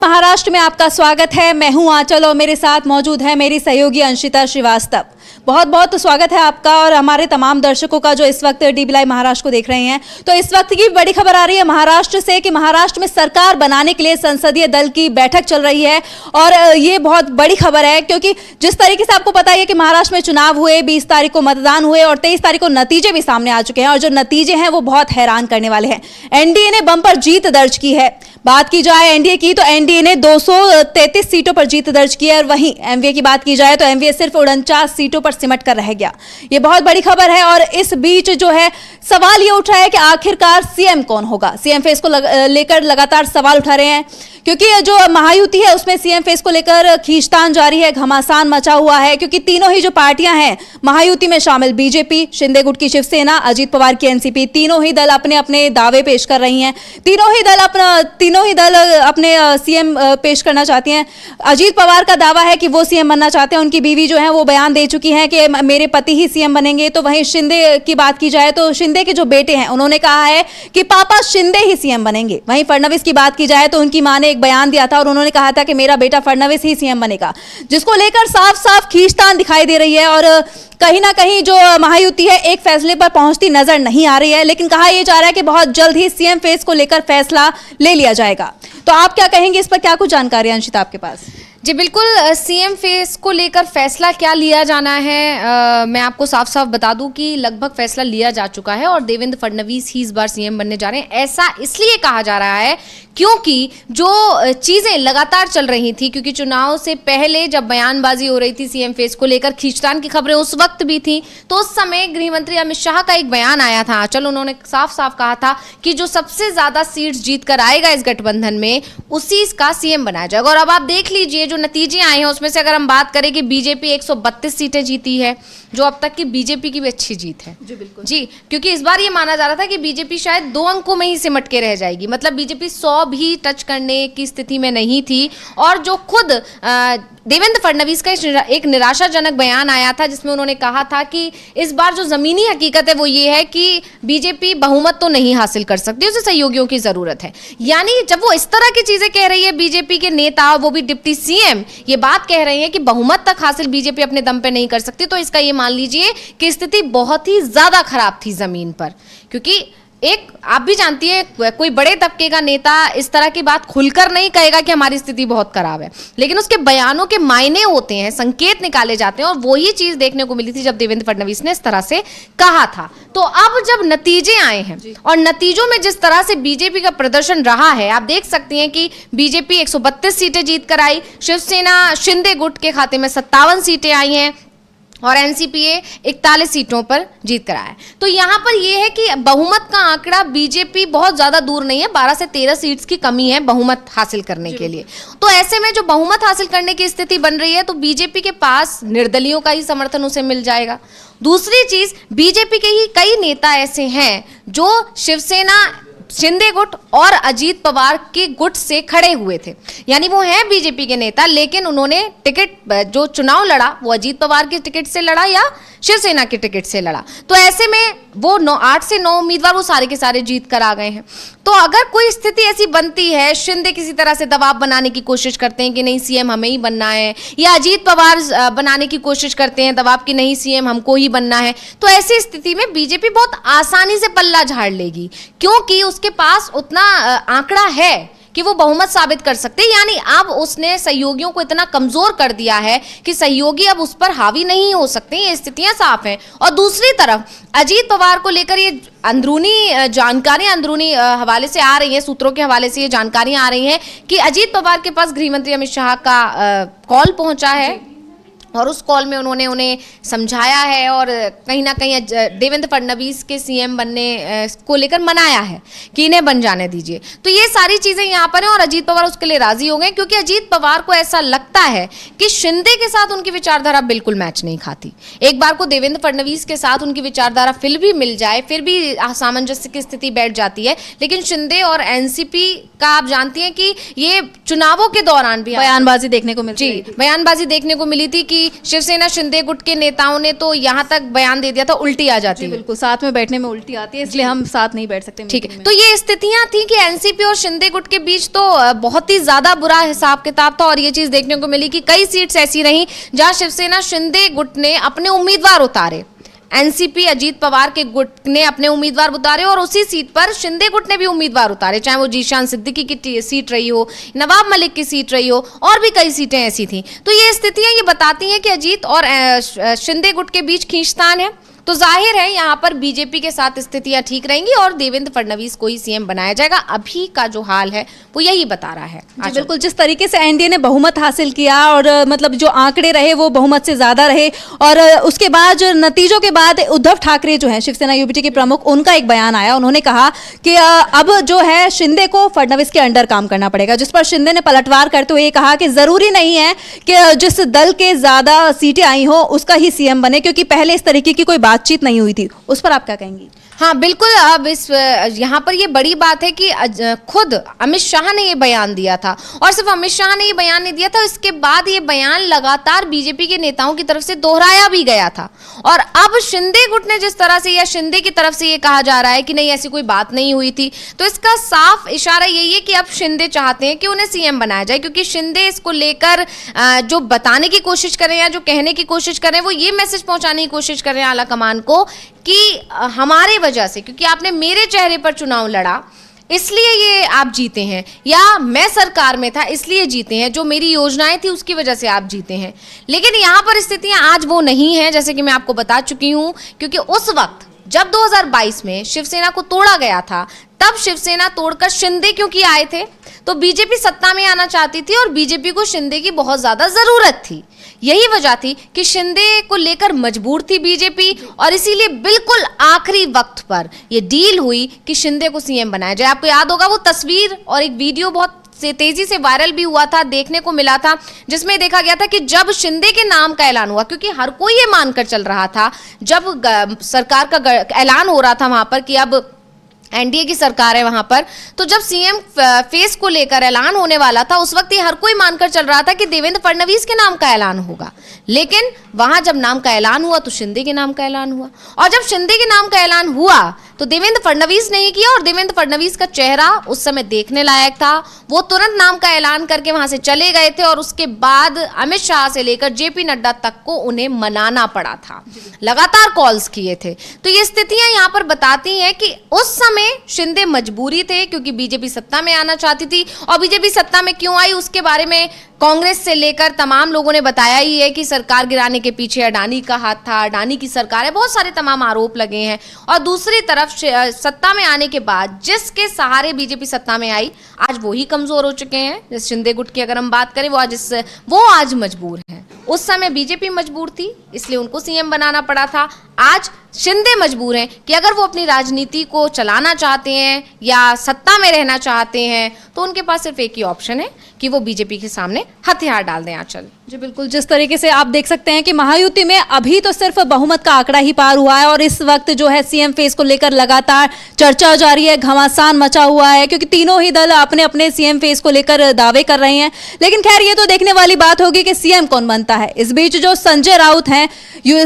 महाराष्ट्र में आपका स्वागत है। मैं हूं आंचल और मेरे साथ मौजूद है मेरी सहयोगी अंशिता श्रीवास्तव। बहुत बहुत स्वागत है आपका और हमारे तमाम दर्शकों का जो इस वक्त डीबी लाइव महाराष्ट्र को देख रहे हैं। तो इस वक्त की बड़ी खबर आ रही है महाराष्ट्र से कि महाराष्ट्र में सरकार बनाने के लिए संसदीय दल की बैठक चल रही है और ये बहुत बड़ी खबर है क्योंकि जिस तरीके से आपको पता है कि महाराष्ट्र में चुनाव हुए, 20 तारीख को मतदान हुए और 23 तारीख को नतीजे भी सामने आ चुके हैं और जो नतीजे हैं वो बहुत हैरान करने वाले हैं। एनडीए ने बम्पर जीत दर्ज की है। बात की जाए एनडीए की तो एनडीए ने 233 सीटों पर जीत दर्ज की है और वहीं एमवीए की बात की जाए तो एमवीए सिर्फ 49 सीटों पर सिमट कर रह गया। ये बहुत बड़ी खबर है और इस बीच जो है सवाल ये उठ रहा है कि आखिरकार सीएम कौन होगा। सीएम फेस को लेकर लगातार सवाल उठा रहे हैं क्योंकि जो महायुति है उसमें सीएम फेस को लेकर खींचतान जारी है, घमासान मचा हुआ है क्योंकि तीनों ही जो पार्टियां हैं महायुति में शामिल बीजेपी, शिंदे गुट की शिवसेना, अजीत पवार की एनसीपी, तीनों ही दल अपने अपने दावे पेश कर रही हैं। तीनों ही दल अपने सीएम पेश करना चाहती हैं। अजीत पवार का दावा है कि वो सीएम बनना चाहते हैं। उनकी बीवी जो है वो बयान दे चुकी हैं कि मेरे पति ही सीएम बनेंगे। तो वहीं शिंदे की बात की जाए तो शिंदे के जो बेटे हैं उन्होंने कहा है कि पापा शिंदे ही सीएम बनेंगे। वहीं फडणवीस की बात की जाए तो उनकी मां ने एक बयान दिया था और उन्होंने कहा था कि मेरा बेटा फडणवीस ही सीएम बनेगा, जिसको लेकर साफ साफ खींचतान दिखाई दे रही है और कहीं ना कहीं जो महायुति है एक फैसले पर पहुंचती नजर नहीं आ रही है। लेकिन कहा यह जा रहा है कि बहुत जल्द ही सीएम फेस को लेकर फैसला ले लिया जाएगा। तो आप क्या कहेंगे इस पर, क्या कुछ जानकारी है अंशिता आपके पास? जी बिल्कुल, सीएम फेस को लेकर फैसला क्या लिया जाना है, मैं आपको साफ साफ बता दूं कि लगभग फैसला लिया जा चुका है और देवेंद्र फडणवीस ही इस बार सीएम बनने जा रहे हैं। ऐसा इसलिए कहा जा रहा है क्योंकि जो चीज़ें लगातार चल रही थी, क्योंकि चुनाव से पहले जब बयानबाजी हो रही थी सीएम फेस को लेकर, खींचतान की खबरें उस वक्त भी थी, तो उस समय गृह मंत्री अमित शाह का एक बयान आया था। चलो, उन्होंने साफ साफ कहा था कि जो सबसे ज्यादा सीट्स जीत कर आएगा इस गठबंधन में उसी का सीएम बनाया जाएगा। और अब आप देख लीजिए जो नतीजे आए हैं उसमें से अगर हम बात करें कि बीजेपी 132 सीटें जीती है, जो अब तक की बीजेपी की भी अच्छी जीत है। जी बिल्कुल जी, क्योंकि इस बार ये माना जा रहा था कि बीजेपी शायद 2 अंकों में ही सिमट के रह जाएगी, मतलब बीजेपी 100 भी टच करने की स्थिति में नहीं थी। और जो खुद देवेंद्र फडणवीस का एक निराशाजनक बयान आया था जिसमें उन्होंने कहा था कि इस बार जो जमीनी हकीकत है वो ये है कि बीजेपी बहुमत तो नहीं हासिल कर सकती, उसे सहयोगियों की जरूरत है। यानी जब वो इस तरह की चीजें कह रही है, बीजेपी के नेता वो भी डिप्टी सीएम ये बात कह रहे हैं कि बहुमत तक हासिल बीजेपी अपने दम पे नहीं कर सकती, तो इसका ये मान लीजिए कि स्थिति बहुत ही ज्यादा खराब थी जमीन पर। क्योंकि एक आप भी जानती है कोई बड़े तबके का नेता इस तरह की बात खुलकर नहीं कहेगा कि हमारी स्थिति बहुत खराब है, लेकिन उसके बयानों के मायने होते हैं, संकेत निकाले जाते हैं और वही चीज देखने को मिली थी जब देवेंद्र फडणवीस ने इस तरह से कहा था। तो अब जब नतीजे आए हैं और नतीजों में जिस तरह से बीजेपी का प्रदर्शन रहा है, आप देख सकती हैं कि बीजेपी 132 सीटें जीत कर आई, शिवसेना शिंदे गुट के खाते में 57 सीटें आई हैं और एनसीपीए 41 सीटों पर जीत कर आया है। तो यहाँ पर यह है कि बहुमत का आंकड़ा बीजेपी बहुत ज्यादा दूर नहीं है, 12 से 13 सीट्स की कमी है बहुमत हासिल करने के लिए। तो ऐसे में जो बहुमत हासिल करने की स्थिति बन रही है तो बीजेपी के पास निर्दलियों का ही समर्थन उसे मिल जाएगा। दूसरी चीज, बीजेपी के ही कई नेता ऐसे हैं जो शिवसेना, शिंदे गुट और अजीत पवार के गुट से खड़े हुए थे, यानी वो हैं बीजेपी के नेता, लेकिन उन्होंने टिकट जो चुनाव लड़ा वो अजीत पवार के टिकट से लड़ा या शिवसेना के टिकट से लड़ा। तो ऐसे में वो 8 से 9 उम्मीदवार वो सारे के सारे जीत कर आ गए हैं। तो अगर कोई स्थिति ऐसी बनती है, शिंदे किसी तरह से दबाव बनाने की कोशिश करते हैं कि नहीं सीएम हमें ही बनना है, या अजीत पवार बनाने की कोशिश करते हैं दबाव की नहीं सीएम हमको ही बनना है, तो ऐसी स्थिति में बीजेपी बहुत आसानी से पल्ला झाड़ लेगी क्योंकि उसके पास उतना आंकड़ा है कि वो बहुमत साबित कर सकते हैं। यानी अब उसने सहयोगियों को इतना कमजोर कर दिया है कि सहयोगी अब उस पर हावी नहीं हो सकते, ये स्थितियां साफ हैं। और दूसरी तरफ अजीत पवार को लेकर ये अंदरूनी जानकारियां अंदरूनी हवाले से आ रही हैं, सूत्रों के हवाले से ये जानकारियां आ रही हैं कि अजीत पवार के पास गृह मंत्री अमित शाह का कॉल पहुंचा है और उस कॉल में उन्होंने उन्हें समझाया है और कहीं ना कहीं देवेंद्र फडणवीस के सीएम बनने को लेकर मनाया है कि इन्हें बन जाने दीजिए। तो ये सारी चीज़ें यहाँ पर हैं और अजीत पवार उसके लिए राजी हो गए क्योंकि अजीत पवार को ऐसा लगता है कि शिंदे के साथ उनकी विचारधारा बिल्कुल मैच नहीं खाती। एक बार को देवेंद्र फडणवीस के साथ उनकी विचारधारा फिर भी मिल जाए, फिर भी सामंजस्य की स्थिति बैठ जाती है, लेकिन शिंदे और एनसीपी का आप जानती हैं कि ये चुनावों के दौरान भी बयानबाजी देखने को मिलती जी है। बयानबाजी देखने को मिली थी कि शिवसेना शिंदे गुट के नेताओं ने तो यहाँ तक बयान दे दिया था उल्टी आ जाती है। बिल्कुल, साथ में बैठने में उल्टी आती है, इसलिए हम साथ नहीं बैठ सकते ठीक मीटिंग है, में। तो ये स्थितियां थी कि एनसीपी और शिंदे गुट के बीच तो बहुत ही ज्यादा बुरा हिसाब किताब था, और ये चीज देखने को मिली कि कई सीट्स ऐसी रही जहां शिवसेना शिंदे गुट ने अपने उम्मीदवार उतारे, एनसीपी अजीत पवार के गुट ने अपने उम्मीदवार उतारे, और उसी सीट पर शिंदे गुट ने भी उम्मीदवार उतारे, चाहे वो जीशान सिद्दीकी की सीट रही हो, नवाब मलिक की सीट रही हो, और भी कई सीटें ऐसी थी। तो ये स्थितियां ये बताती हैं कि अजीत और शिंदे गुट के बीच खींचतान है। तो जाहिर है यहाँ पर बीजेपी के साथ स्थितियां ठीक रहेंगी और देवेंद्र फडणवीस को ही सीएम बनाया जाएगा। अभी का जो हाल है वो यही बता रहा है। जी बिल्कुल, जिस तरीके से एनडीए ने बहुमत हासिल किया और मतलब जो आंकड़े रहे वो बहुमत से ज्यादा रहे, और उसके बाद जो नतीजों के बाद उद्धव ठाकरे जो हैं शिवसेना यूबीटी के प्रमुख, उनका एक बयान आया। उन्होंने कहा कि अब जो है शिंदे को फडणवीस के अंडर काम करना पड़ेगा, जिस पर शिंदे ने पलटवार करते हुए कहा कि जरूरी नहीं है कि जिस दल के ज्यादा सीटें आई हो उसका ही सीएम बने, क्योंकि पहले इस तरीके की कोई बातचीत नहीं हुई थी। उस पर आप क्या कहेंगी? हाँ बिल्कुल, अब इस यहाँ पर ये बड़ी बात है कि खुद अमित शाह ने ये बयान दिया था, और सिर्फ अमित शाह ने ये बयान नहीं दिया था, इसके बाद ये बयान लगातार बीजेपी के नेताओं की तरफ से दोहराया भी गया था। और अब शिंदे गुट ने जिस तरह से या शिंदे की तरफ से ये कहा जा रहा है कि नहीं ऐसी कोई बात नहीं हुई थी, तो इसका साफ इशारा यही है कि अब शिंदे चाहते हैं कि उन्हें सीएम बनाया जाए, क्योंकि शिंदे इसको लेकर जो बताने की कोशिश कर रहे हैं या जो कहने की कोशिश कर रहे हैं वो ये मैसेज पहुंचाने की कोशिश कर रहे हैं आला कमान को कि हमारे वजह से, क्योंकि आपने मेरे चेहरे पर चुनाव लड़ा इसलिए ये आप जीते हैं, या मैं सरकार में था इसलिए जीते हैं, जो मेरी योजनाएं थी उसकी वजह से आप जीते हैं। लेकिन यहाँ पर स्थितियां आज वो नहीं है, जैसे कि मैं आपको बता चुकी हूँ, क्योंकि उस वक्त जब 2022 में शिवसेना को तोड़ा गया था तब शिवसेना तोड़कर शिंदे क्योंकि आए थे, तो बीजेपी सत्ता में आना चाहती थी और बीजेपी को शिंदे की बहुत ज्यादा जरूरत थी। यही वजह थी कि शिंदे को लेकर मजबूर थी बीजेपी, और इसीलिए बिल्कुल आखिरी वक्त पर यह डील हुई कि शिंदे को सीएम बनाया जाए। आपको याद होगा वो तस्वीर और एक वीडियो बहुत से तेजी से वायरल भी हुआ था, देखने को मिला था, जिसमें देखा गया था कि जब शिंदे के नाम का ऐलान हुआ, क्योंकि हर कोई ये मानकर चल रहा था जब सरकार का ऐलान हो रहा था वहां पर कि अब एनडीए की सरकार है वहां पर, तो जब सीएम फेस को लेकर ऐलान होने वाला था उस वक्त ये हर कोई मानकर चल रहा था कि देवेंद्र फडणवीस के नाम का ऐलान होगा। लेकिन वहां जब नाम का ऐलान हुआ तो शिंदे के नाम का ऐलान हुआ, और जब शिंदे के नाम का ऐलान हुआ तो देवेंद्र फडणवीस ने ही किया, और देवेंद्र फडणवीस का चेहरा उस समय देखने लायक था। वो तुरंत नाम का ऐलान करके वहां से चले गए थे, और उसके बाद अमित शाह से लेकर जेपी नड्डा तक को उन्हें मनाना पड़ा था, लगातार कॉल्स किए थे। तो ये स्थितियां यहाँ पर बताती हैं कि उस समय शिंदे मजबूरी थे, क्योंकि बीजेपी सत्ता में आना चाहती थी, और बीजेपी सत्ता में क्यों आई उसके बारे में कांग्रेस से लेकर तमाम लोगों ने बताया ही है कि सरकार गिराने के पीछे अडानी का हाथ था, अडानी की सरकार है, बहुत सारे तमाम आरोप लगे हैं। और दूसरी तरफ सत्ता में आने के बाद जिसके सहारे बीजेपी सत्ता में आई, आज वो ही कमजोर हो चुके हैं। जैसे शिंदे गुट की अगर हम बात करें, वो आज मजबूर है। उस समय बीजेपी मजबूर थी इसलिए उनको सीएम बनाना पड़ा था। आज शिंदे मजबूर हैं कि अगर वो अपनी राजनीति को चलाना चाहते हैं या सत्ता में रहना चाहते हैं तो उनके पास सिर्फ एक ही ऑप्शन है कि वो बीजेपी के सामने हथियार डाल दें आंचल। जी बिल्कुल, जिस तरीके से आप देख सकते हैं कि महायुति में अभी तो सिर्फ बहुमत का आंकड़ा ही पार हुआ है, और इस वक्त जो है सीएम फेस को लेकर लगातार चर्चा जारी है, घमासान मचा हुआ है, क्योंकि तीनों ही दल अपने अपने सीएम फेस को लेकर दावे कर रहे हैं। लेकिन खैर ये तो देखने वाली बात होगी कि सीएम कौन बनता है। इस बीच जो संजय राउत हैं,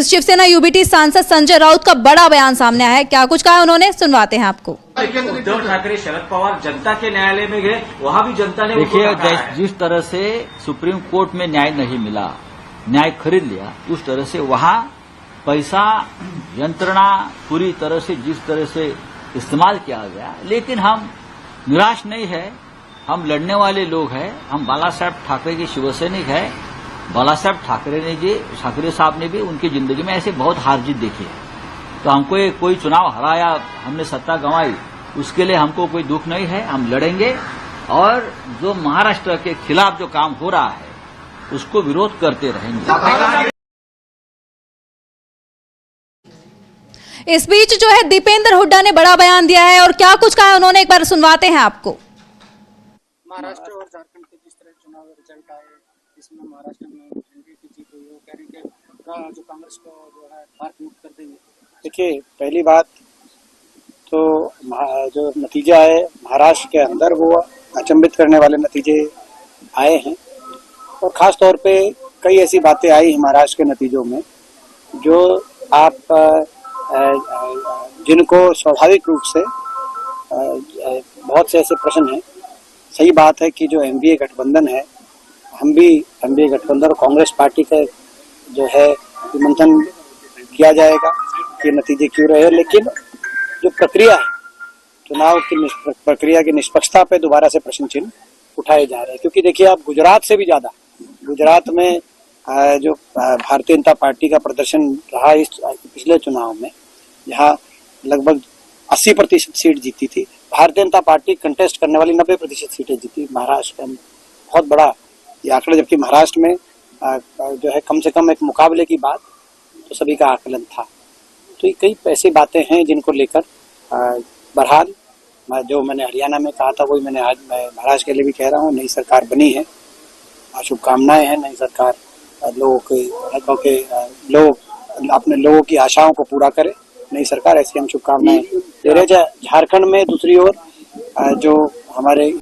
शिवसेना यूबीटी सांसद संजय राउत का बड़ा बयान सामने आया है। क्या कुछ कहा उन्होंने, सुनवाते हैं आपको। देखिए, उद्धव ठाकरे शरद पवार जनता के न्यायालय में गए, वहां भी जनता ने देखिए जिस तरह से सुप्रीम कोर्ट में न्याय नहीं मिला, न्याय खरीद लिया, उस तरह से वहां पैसा यंत्रणा पूरी तरह से जिस तरह से इस्तेमाल किया गया। लेकिन हम निराश नहीं है, हम लड़ने वाले लोग हैं, हम बाला साहब ठाकरे के शिवसैनिक है। बाला साहब ठाकरे साहब ने भी उनकी जिंदगी में ऐसे बहुत हार जीत देखी है, तो हमको कोई चुनाव हराया, हमने सत्ता गंवाई, उसके लिए हमको कोई दुख नहीं है। हम लड़ेंगे, और जो महाराष्ट्र के खिलाफ जो काम हो रहा है उसको विरोध करते रहेंगे। इस बीच जो है दीपेंद्र हुड्डा ने बड़ा बयान दिया है, और क्या कुछ कहा उन्होंने, एक बार सुनवाते हैं आपको। महाराष्ट्र और झारखंड के जिस तरह चुनाव रिजल्ट आए, इसमें महाराष्ट्र में एनडीए की जीत हुई, वो कह रही है जो कांग्रेस को जो है भारत मुक्त कर देंगे। देखिए, पहली बात तो जो नतीजा है महाराष्ट्र के अंदर वो अचंभित करने वाले नतीजे आए हैं और ख़ास तौर पे कई ऐसी बातें आई महाराष्ट्र के नतीजों में जो आप जिनको स्वाभाविक रूप से बहुत से ऐसे प्रश्न हैं। सही बात है कि जो एनडीए गठबंधन है, हम भी एनडीए गठबंधन और कांग्रेस पार्टी का जो है मंथन किया जाएगा कि नतीजे क्यों रहे, लेकिन जो प्रक्रिया है चुनाव की प्रक्रिया की निष्पक्षता पे दोबारा से प्रश्न चिन्ह उठाए जा रहे हैं। क्योंकि देखिए आप गुजरात से भी ज्यादा गुजरात में जो भारतीय जनता पार्टी का प्रदर्शन रहा इस पिछले चुनाव में, जहां लगभग 80% सीट जीती थी, भारतीय जनता पार्टी कंटेस्ट करने वाली 90% सीटें जीती महाराष्ट्र में। बहुत बड़ा ये आंकड़ा, जबकि महाराष्ट्र में जो है कम से कम एक मुकाबले की बात तो सभी का आकलन था। तो ये कई ऐसी बातें हैं जिनको लेकर बहरहाल जो मैंने हरियाणा में कहा था वही मैंने आज मैं महाराष्ट्र के लिए भी कह रहा हूँ। नई सरकार बनी है, शुभकामनाएं हैं। नई सरकार लोग अपने लोगों की आशाओं को पूरा करे। नई सरकार, ऐसी हम शुभकामनाएं दे रहे। झारखंड में दूसरी ओर जो हमारे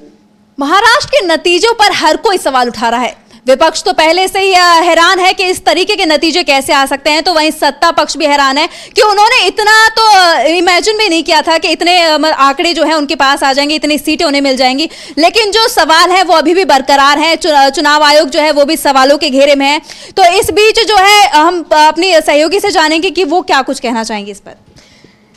महाराष्ट्र के नतीजों पर हर कोई सवाल उठा रहा है। विपक्ष तो पहले से ही हैरान है कि इस तरीके के नतीजे कैसे आ सकते हैं, तो वहीं सत्ता पक्ष भी हैरान है कि उन्होंने इतना तो इमेजिन भी नहीं किया था कि इतने आंकड़े जो हैं उनके पास आ जाएंगे, इतनी सीटें उन्हें मिल जाएंगी। लेकिन जो सवाल है वो अभी भी बरकरार है। चुनाव आयोग जो है वो भी सवालों के घेरे में है। तो इस बीच जो है हम अपनी सहयोगी से जानेंगे कि वो क्या कुछ कहना चाहेंगे इस पर।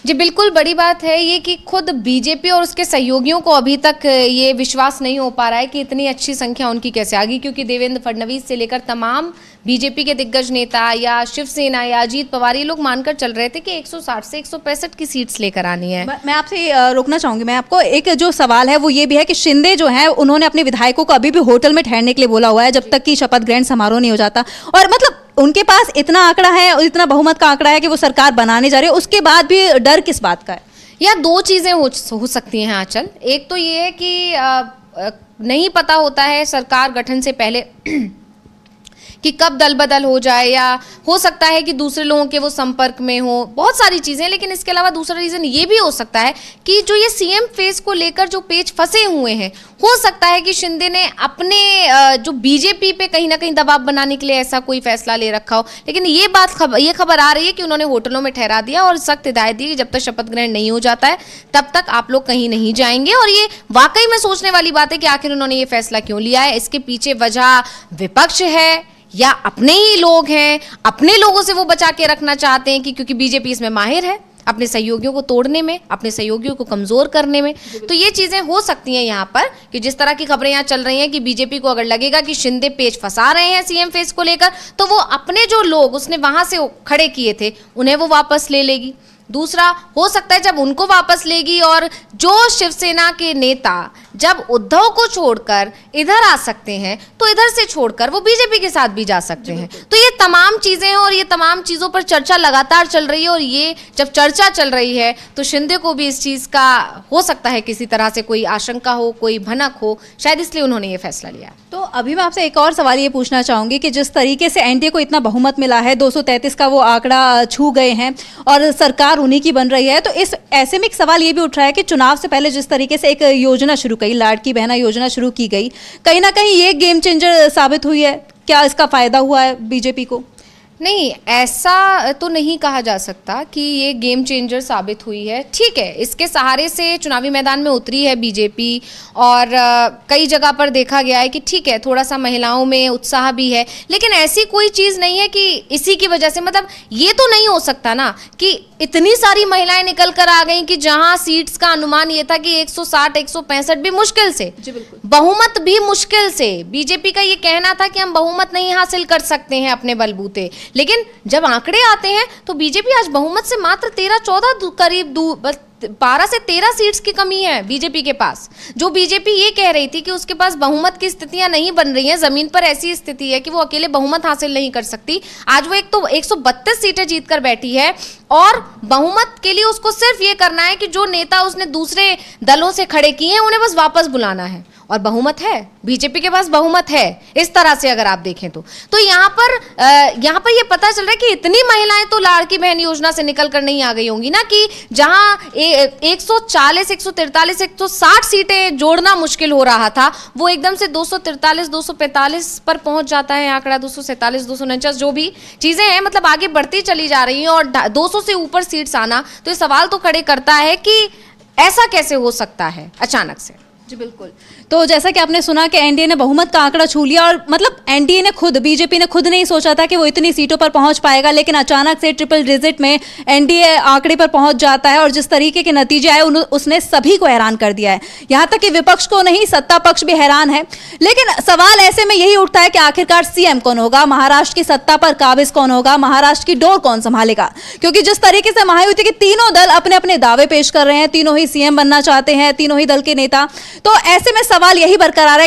जी बिल्कुल, बड़ी बात है ये कि खुद बीजेपी और उसके सहयोगियों को अभी तक ये विश्वास नहीं हो पा रहा है कि इतनी अच्छी संख्या उनकी कैसे आ गई, क्योंकि देवेंद्र फडणवीस से लेकर तमाम बीजेपी के दिग्गज नेता या शिवसेना या अजीत पवार ये लोग मानकर चल रहे थे कि 160 से 165 की सीट्स लेकर आनी है। मैं आपसे रोकना चाहूंगी। मैं आपको एक जो सवाल है वो ये भी है कि शिंदे जो है उन्होंने अपने विधायकों को अभी भी होटल में ठहरने के लिए बोला हुआ है जब तक कि शपथ ग्रहण समारोह नहीं हो जाता। और मतलब उनके पास इतना आंकड़ा है, इतना बहुमत का आंकड़ा है कि वो सरकार बनाने जा रही है, उसके बाद भी डर किस बात का है? या दो चीजें हो सकती हैं आंचल। एक तो ये है कि नहीं पता होता है सरकार गठन से पहले कि कब दल बदल हो जाए, या हो सकता है कि दूसरे लोगों के वो संपर्क में हो, बहुत सारी चीज़ें। लेकिन इसके अलावा दूसरा रीज़न ये भी हो सकता है कि जो ये सीएम फेस को लेकर जो पेच फंसे हुए हैं, हो सकता है कि शिंदे ने अपने जो बीजेपी पे कहीं ना कहीं दबाव बनाने के लिए ऐसा कोई फैसला ले रखा हो। लेकिन ये खबर आ रही है कि उन्होंने होटलों में ठहरा दिया और सख्त हिदायत दी कि जब तक शपथ ग्रहण नहीं हो जाता है तब तक आप लोग कहीं नहीं जाएंगे। और ये वाकई में सोचने वाली बात है कि आखिर उन्होंने ये फैसला क्यों लिया है। इसके पीछे वजह विपक्ष है या अपने ही लोग हैं, अपने लोगों से वो बचा के रखना चाहते हैं कि क्योंकि बीजेपी इसमें माहिर है अपने सहयोगियों को तोड़ने में, अपने सहयोगियों को कमजोर करने में। तो ये चीजें हो सकती हैं यहाँ पर कि जिस तरह की खबरें यहाँ चल रही हैं कि बीजेपी को अगर लगेगा कि शिंदे पेच फंसा रहे हैं सीएम फेस को लेकर, तो वो अपने जो लोग उसने वहां से खड़े किए थे उन्हें वो वापस ले लेगी। दूसरा हो सकता है जब उनको वापस लेगी और जो शिवसेना के नेता जब उद्धव को छोड़कर इधर आ सकते हैं तो इधर से छोड़कर वो बीजेपी के साथ भी जा सकते हैं। तो ये तमाम चीजें हैं और ये तमाम चीजों पर चर्चा लगातार चल रही है। और ये जब चर्चा चल रही है तो शिंदे को भी इस चीज का हो सकता है किसी तरह से कोई आशंका हो, कोई भनक हो, शायद इसलिए उन्होंने ये फैसला लिया। तो अभी मैं आपसे एक और सवाल ये पूछना चाहूंगी कि जिस तरीके से एनडीए को इतना बहुमत मिला है, 233 का वो आंकड़ा छू गए हैं और सरकार उन्हीं की बन रही है, तो इस ऐसे में एक सवाल ये भी उठ रहा है कि चुनाव से पहले जिस तरीके से एक योजना शुरू की, लाड़की बहना योजना शुरू की गई, कहीं ना कहीं ये गेम चेंजर साबित हुई है। क्या इसका फायदा हुआ है बीजेपी को? नहीं, ऐसा तो नहीं कहा जा सकता कि ये गेम चेंजर साबित हुई है। ठीक है, इसके सहारे से चुनावी मैदान में उतरी है बीजेपी और कई जगह पर देखा गया है कि ठीक है थोड़ा सा महिलाओं में उत्साह भी है, लेकिन ऐसी कोई चीज़ नहीं है कि इसी की वजह से, मतलब ये तो नहीं हो सकता ना कि इतनी सारी महिलाएं निकल कर आ गई कि जहां सीट्स का अनुमान ये था कि 160 165 भी मुश्किल से, बहुमत भी मुश्किल से। बीजेपी का ये कहना था कि हम बहुमत नहीं हासिल कर सकते हैं अपने बलबूते, लेकिन जब आंकड़े आते हैं तो बीजेपी आज बहुमत से मात्र 13-14 करीब 12 से 13 सीट्स की कमी है बीजेपी के पास। जो बीजेपी ये कह रही थी कि उसके पास बहुमत की स्थितियां नहीं बन रही हैं, जमीन पर ऐसी स्थिति है कि वो अकेले बहुमत हासिल नहीं कर सकती, आज वो एक तो 132 सीटें जीतकर बैठी है और बहुमत के लिए उसको सिर्फ ये करना है कि जो नेता उसने दूसरे दलों से खड़े किए हैं उन्हें बस वापस बुलाना है और बहुमत है, बीजेपी के पास बहुमत है इस तरह से अगर आप देखें तो यहाँ पर ये पता चल रहा है कि इतनी महिलाएं तो लाड़की बहन योजना से निकल कर नहीं आ गई होंगी ना, कि जहां 140, 143, 160 सीटें जोड़ना मुश्किल हो रहा था, वो एकदम से 243, 245 पर पहुंच जाता है आंकड़ा, 247, 249 जो भी चीजें हैं, मतलब आगे बढ़ती चली जा रही हैं और 200 से ऊपर सीट्स आना, तो ये सवाल तो खड़े करता है कि ऐसा कैसे हो सकता है अचानक से। जी बिल्कुल। तो जैसा कि आपने सुना कि एनडीए ने बहुमत का आंकड़ा छू लिया, और मतलब एनडीए ने खुद, बीजेपी ने खुद नहीं सोचा था कि वो इतनी सीटों पर पहुंच पाएगा, लेकिन अचानक से ट्रिपल डिजिट में एनडीए आंकड़े पर पहुंच जाता है और जिस तरीके के नतीजे आए उसने सभी को हैरान कर दिया है, यहां तक कि विपक्ष को नहीं, सत्ता पक्ष भी हैरान है। लेकिन सवाल ऐसे में यही उठता है कि आखिरकार सीएम कौन होगा, महाराष्ट्र की सत्ता पर काबिज कौन होगा, महाराष्ट्र की डोर कौन संभालेगा? क्योंकि जिस तरीके से महायुति के तीनों दल अपने अपने दावे पेश कर रहे हैं, तीनों ही सीएम बनना चाहते हैं, तीनों ही दल के नेता, तो ऐसे में सवाल यही बरकरार है